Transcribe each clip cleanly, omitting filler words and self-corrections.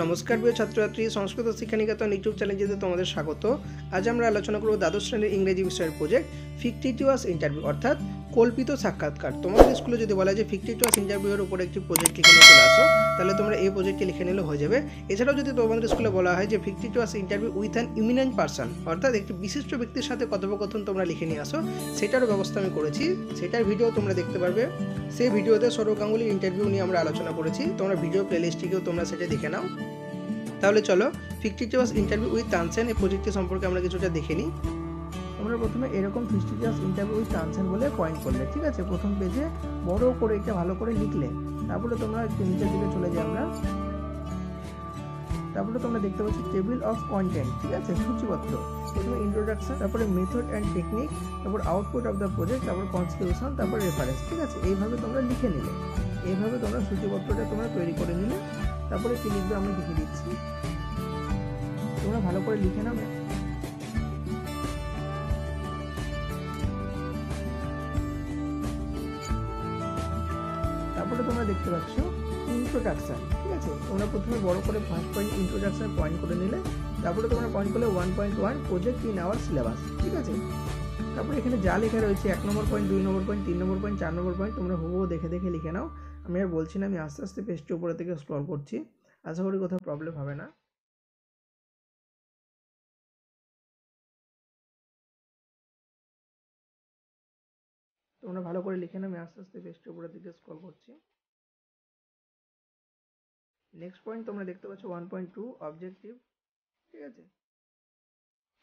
নমস্কার প্রিয় ছাত্রছাত্রী, সংস্কৃত শিক্ষা নিকেতন ইউটিউব চ্যানেলে তোমাদের স্বাগত। আজ আমরা আলোচনা করব দ্বাদশ শ্রেণীর ইংরেজি বিষয়ের প্রজেক্ট ফিকটিটিউয়াস ইন্টারভিউ অর্থাৎ কল্পিত সাক্ষাৎকার। তোমাদের স্কুলে যদি বলা যায় ফিকটিটিউয়াস ইন্টারভিউয়ের উপর একটি প্রজেক্ট লিখে নিয়ে চলে আসো, তাহলে তোমরা এই প্রজেক্টটি লিখে নিলে হয়ে যাবে। এছাড়াও যদি তোমাদের স্কুলে বলা হয় যে fictitious interview with an eminent person অর্থাৎ একটি বিশিষ্ট ব্যক্তির সাথে কথোপকথন তোমরা লিখে নিয়ে আসো, সেটারও ব্যবস্থা আমি করেছি। সেটার ভিডিও তোমরা দেখতে পারবে। সেই ভিডিওতে সৌরভ গাঙ্গুলির ইন্টারভিউ নিয়ে আমরা আলোচনা করেছি। তোমরা ভিডিও প্লেলিস্টটিকেও তোমরা সেটা দেখে নাও। তাহলে চলো ফিকটিটিউয়াস ইন্টারভিউ উইথ তানসেন এই প্রজেক্টটি সম্পর্কে আমরা কিছুটা দেখে নিই। তোমরা প্রথমে এরকম ফিকটিটিউয়াস ইন্টারভিউ উইথ তানসেন বলে পয়েন্ট করলে, ঠিক আছে। প্রথম পেজে বড় করে এটা ভালো করে লিখলে, তারপরে তোমরা একটু নিচের দিকে চলে যাও আমরা। তারপরে তোমরা দেখতে পাচ্ছ টেবিল অফ কন্টেন্ট, ঠিক আছে, সূচিপত্র। প্রথমে ইন্ট্রোডাকশন, তারপরে মেথড অ্যান্ড টেকনিক, তারপর আউটপুট অফ দ্য প্রজেক্ট, তারপর কনক্লুশন, তারপর রেফারেন্স, ঠিক আছে। এইভাবে তোমরা লিখে নিলে, এইভাবে তোমরা সূচিপত্রটা তোমরা তৈরি করে নিলে। তারপরে কি লিখবে আমরা লিখে দিচ্ছি, তোমরা ভালো করে লিখে নাও। তারপরে তোমরা দেখতে পাচ্ছ ইন্ট্রোডাকশন, ঠিক আছে। তোমরা প্রথমে বড় করে ফার্স্ট পয়েন্ট ইন্ট্রোডাকশন পয়েন্ট করে নিলে, তারপরে তোমরা পয়েন্ট করলে 1.1 প্রজেক্ট ইন আওয়ার সিলেবাস, ঠিক আছে। তারপরে এখানে যা লেখা রয়েছে 1 নম্বর পয়েন্ট, 2 নম্বর পয়েন্ট, 3 নম্বর পয়েন্ট, 4 নম্বর পয়েন্ট তোমরা হুবহু দেখে দেখে লিখে নাও। আমি আর বলছি না, আমি আস্তে আস্তে পেজটি উপরে থেকে স্ক্রল করছি, আশা করি কোথাও প্রবলেম হবে না। তোমরা ভালো করে লিখে নাও, আমি আস্তে আস্তে পেজটি উপরের দিকে স্ক্রল করছি। নেক্সট পয়েন্ট তোমরা দেখতে পাচ্ছ 1.2 অবজেক্টিভ, ঠিক আছে।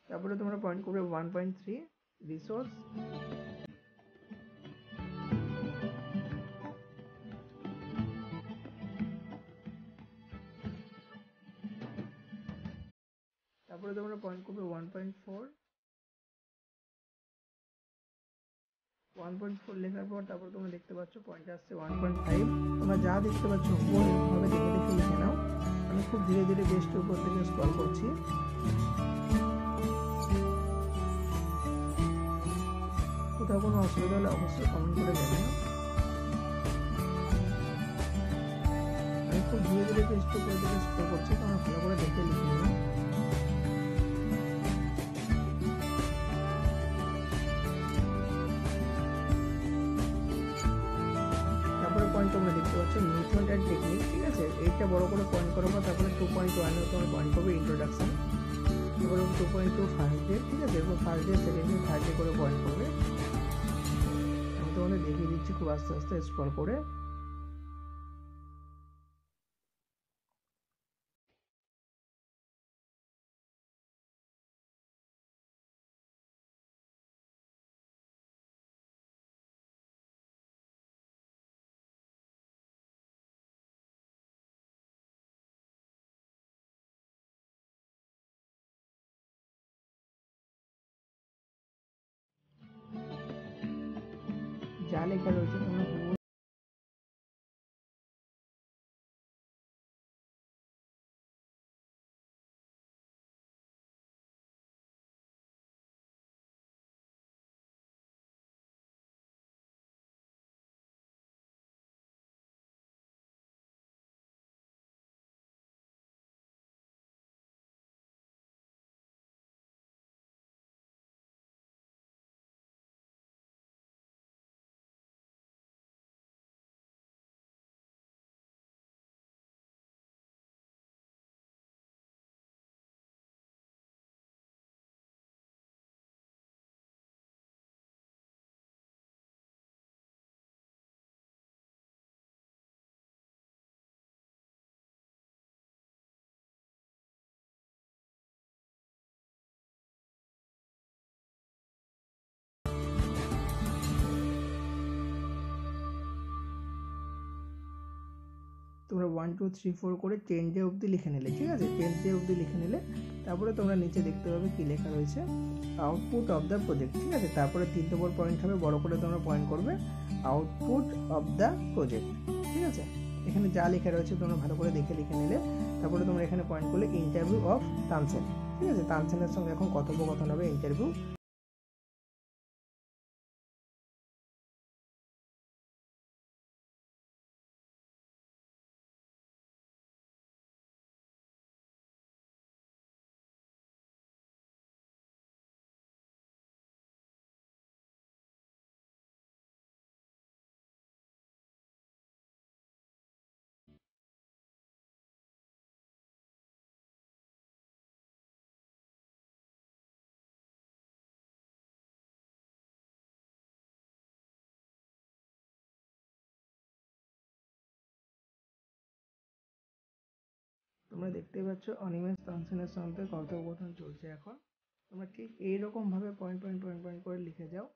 তারপরে তোমরা পয়েন্ট করবে 1.3 রিসোর্স, তারপরে তোমরা পয়েন্ট করবে 1.4 লেখার পর তারপর তোমরা দেখতে পাচ্ছ পয়েন্ট আসছে 1.5। তোমরা যা দেখতে পাচ্ছ ওইভাবে দেখে দেখে লিখে নাও। আমি খুব ধীরে ধীরে পেজটির উপর থেকে স্ক্রল করছি। কোথাও কোনো অসুবিধা হলে অবশ্যই কমেন্ট করে জানাও। আমি খুব ধীরে ধীরে পেজটির উপর থেকে স্ক্রল করছি, তোমরা ভালো করে দেখে লিখে নাও। পয়েন্ট তোমরা দেখতে পাচ্ছ মেথড অ্যান্ড টেকনিক, ঠিক আছে। এইটা বড় করে পয়েন্ট করার পর তারপরে 2.1 এ তোমরা পয়েন্ট করবে ইন্ট্রোডাকশন, তারপরে 2.2 ফার্স্ট ডে, ঠিক আছে। এরপর first day, second day, third day করে পয়েন্ট করবে। আমি তোমাদের দেখিয়ে দিচ্ছি খুব আস্তে আস্তে স্ক্রল করে। যা লেখা রয়েছে তোমরা তোমরা 1 2 3 4 করে 10 ডে অবধি লিখে নিলে, ঠিক আছে। 10 ডে অবধি লিখে নিলে তারপরে তোমরা নিচে দেখতে পাবে কি লেখা রয়েছে আউটপুট অফ দ্য প্রজেক্ট, ঠিক আছে। তারপরে 3 নম্বর পয়েন্ট হবে, বড় করে তোমরা পয়েন্ট করবে আউটপুট অফ দ্য প্রজেক্ট, ঠিক আছে। এখানে যা লেখা রয়েছে তোমরা ভালো করে দেখে লিখে নিলে। তারপরে তোমরা এখানে পয়েন্ট করলে ইন্টারভিউ অফ তানসেন, ঠিক আছে। তানসেনের সঙ্গে এখন কথোপকথন হবে, ইন্টারভিউ। তোমরা দেখতেই পাচ্ছ অনিমেষ তানসেনের সঙ্গে কথোপকথন চলছে। এখন তোমরা ঠিক এইরকমভাবে পয়েন্ট পয়েন্ট পয়েন্ট পয়েন্ট করে লিখে যাও।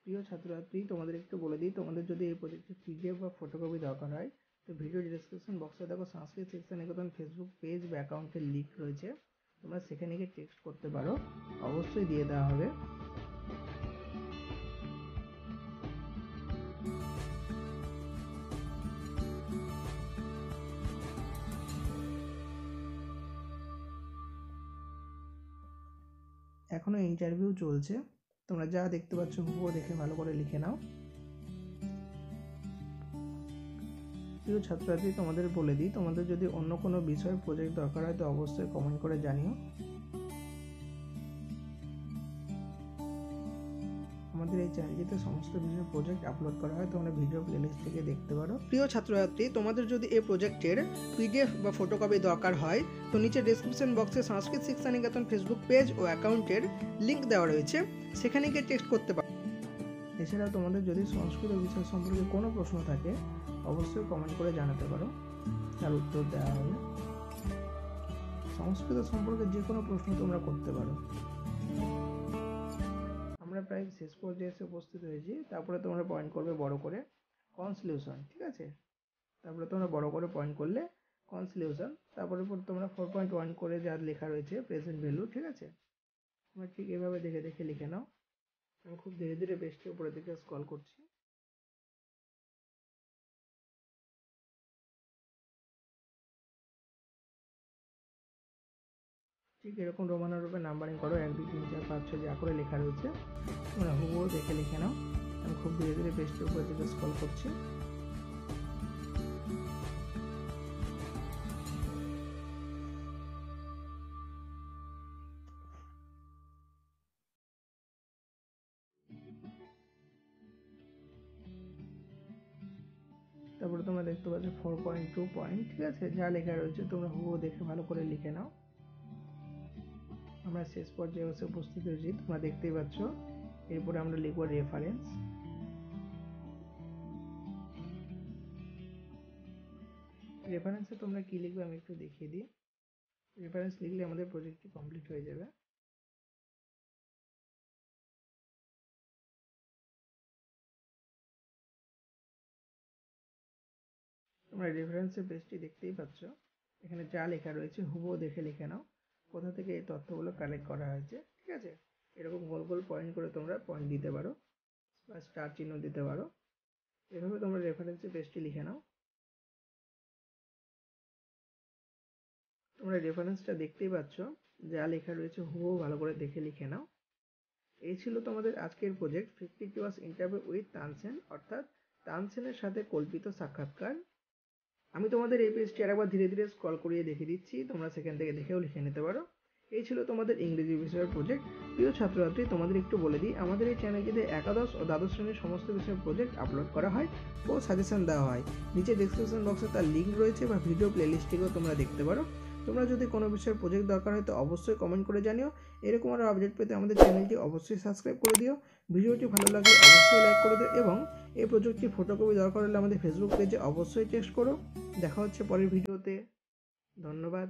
প্রিয় ছাত্রছাত্রী, তোমাদের একটু বলে দিই, তোমাদের যদি এই প্রজেক্টের পিডিএফ বা ফটোকপি দরকার হয় তো ভিডিও ডিসক্রিপশন বক্সে দেখো সংস্কৃত শিক্ষা নিকেতন ফেসবুক পেজ বা অ্যাকাউন্টের লিঙ্ক রয়েছে, তোমরা সেখানে গিয়ে টেক্সট করতে পারো, অবশ্যই দিয়ে দেওয়া হবে। এখনো ইন্টারভিউ চলছে, তোমরা যা দেখতে পাচ্ছ হুবহু দেখে ভালো করে লিখে নাও। প্রিয় ছাত্রছাত্রী, তোমাদের বলে দিই, তোমাদের যদি অন্য কোনো বিষয়ের প্রজেক্ট দরকার হয় তো অবশ্যই কমেন্ট করে জানিও। আমাদের এই চ্যানেলটিতে সমস্ত বিষয়ের প্রজেক্ট আপলোড করা হয়, তোমরা ভিডিও প্লেলিস্ট থেকে দেখতে পারো। প্রিয় ছাত্রছাত্রী, তোমাদের যদি এই প্রজেক্টের পিডিএফ বা ফটোকপি দরকার হয় তো নিচে ডেসক্রিপশন বক্সে সংস্কৃত শিক্ষা নিকেতন ফেসবুক পেজ ও অ্যাকাউন্টের লিঙ্ক দেওয়া রয়েছে, সেখানে গিয়ে টেক্সট করতে পারো। এছাড়াও তোমাদের যদি সংস্কৃত বিষয় সম্পর্কে কোনো প্রশ্ন থাকে অবশ্যই কমেন্ট করে জানাতে পারো, তার উত্তর দেওয়া হবে। সংস্কৃত সম্পর্কে যে কোনো প্রশ্ন তোমরা করতে পারো। আমরা প্রায় শেষ পর্যায়ে এসে উপস্থিত হয়েছি, তারপরে তোমরা পয়েন্ট করবে বড় করে কনক্লুশন, ঠিক আছে? তারপরে তোমরা বড় করে পয়েন্ট করলে কনক্লুশন, তারপরে তোমরা 4.1 করে যা লেখা রয়েছে প্রেজেন্ট ভ্যালু, ঠিক আছে? তোমরা ঠিক এভাবে দেখে দেখে লিখে নাও। আমি খুব ধীরে ধীরে পেজটি উপরের দিকে স্ক্রল করছি। ঠিক এরকম রোমানো রূপে নাম্বারিং করো, 1 2 3 4 5 6 যা করে লেখা রয়েছে তোমরা হুবহু দেখে লিখে নাও। আমি খুব ধীরে ধীরে পেজটি উপরের দিকে স্ক্রল করছি। তারপরে তোমরা দেখতে পাচ্ছ 4.2 পয়েন্ট, ঠিক আছে? যা লেখা রয়েছে তোমরা হুবহু দেখে ভালো করে লিখে নাও। আমরা শেষ পর্যায়ে এসে উপস্থিত হয়েছি, তোমরা দেখতেই পাচ্ছ। এরপরে আমরা লিখব রেফারেন্স। রেফারেন্সে তোমরা কি লিখবে আমি একটু দেখিয়ে দিই। রেফারেন্স লিখলে আমাদের প্রজেক্টটি কমপ্লিট হয়ে যাবে। তোমরা রেফারেন্সের পেজটি দেখতেই পাচ্ছ, এখানে যা লেখা রয়েছে হুবহু দেখে লিখে নাও কোথা থেকে এই তথ্যগুলো কালেক্ট করা হয়েছে, ঠিক আছে? এরকম গোল গোল পয়েন্ট করে তোমরা পয়েন্ট দিতে পারো বা স্টার চিহ্ন দিতে পারো। এভাবে তোমরা রেফারেন্সের পেজটি লিখে নাও। তোমরা রেফারেন্সটা দেখতেই পাচ্ছ, যা লেখা রয়েছে হুবহু ভালো করে দেখে লিখে নাও। এই ছিল তোমাদের আজকের project 52 hours interview with Tansen, অর্থাৎ তানসেনের সাথে কল্পিত সাক্ষাৎকার। আমি তোমাদের এই পেজটি আরেকবার ধীরে ধীরে স্ক্রল করিয়ে দেখিয়ে দিচ্ছি, তোমরা সেখান থেকে দেখেও লিখে নিতে পারো। এই ছিল তোমাদের ইংরেজি বিষয়ের প্রজেক্ট। প্রিয় ছাত্রছাত্রী, তোমাদের একটু বলে দিই, আমাদের এই চ্যানেলটিতে একাদশ ও দ্বাদশ শ্রেণীর সমস্ত বিষয়ের প্রজেক্ট আপলোড করা হয় ও সাজেশন দেওয়া হয়। নিচে ডেসক্রিপশন বক্সে তার লিঙ্ক রয়েছে বা ভিডিও প্লেলিস্টটিকেও তোমরা দেখতে পারো। তোমরা যদি কোনো বিষয়ের প্রজেক্ট দরকার হয় তো অবশ্যই কমেন্ট করে জানিও। এরকম আরও আপডেট পেতে আমাদের চ্যানেলটি অবশ্যই সাবস্ক্রাইব করে দিও। ভিডিওটি ভালো লাগলে অবশ্যই লাইক করে দিও এবং এই প্রজেক্টটি ফটোকপি দরকার হলে আমাদের ফেসবুক পেজে অবশ্যই টেক্সট করো। দেখা হচ্ছে পরের ভিডিওতে। ধন্যবাদ।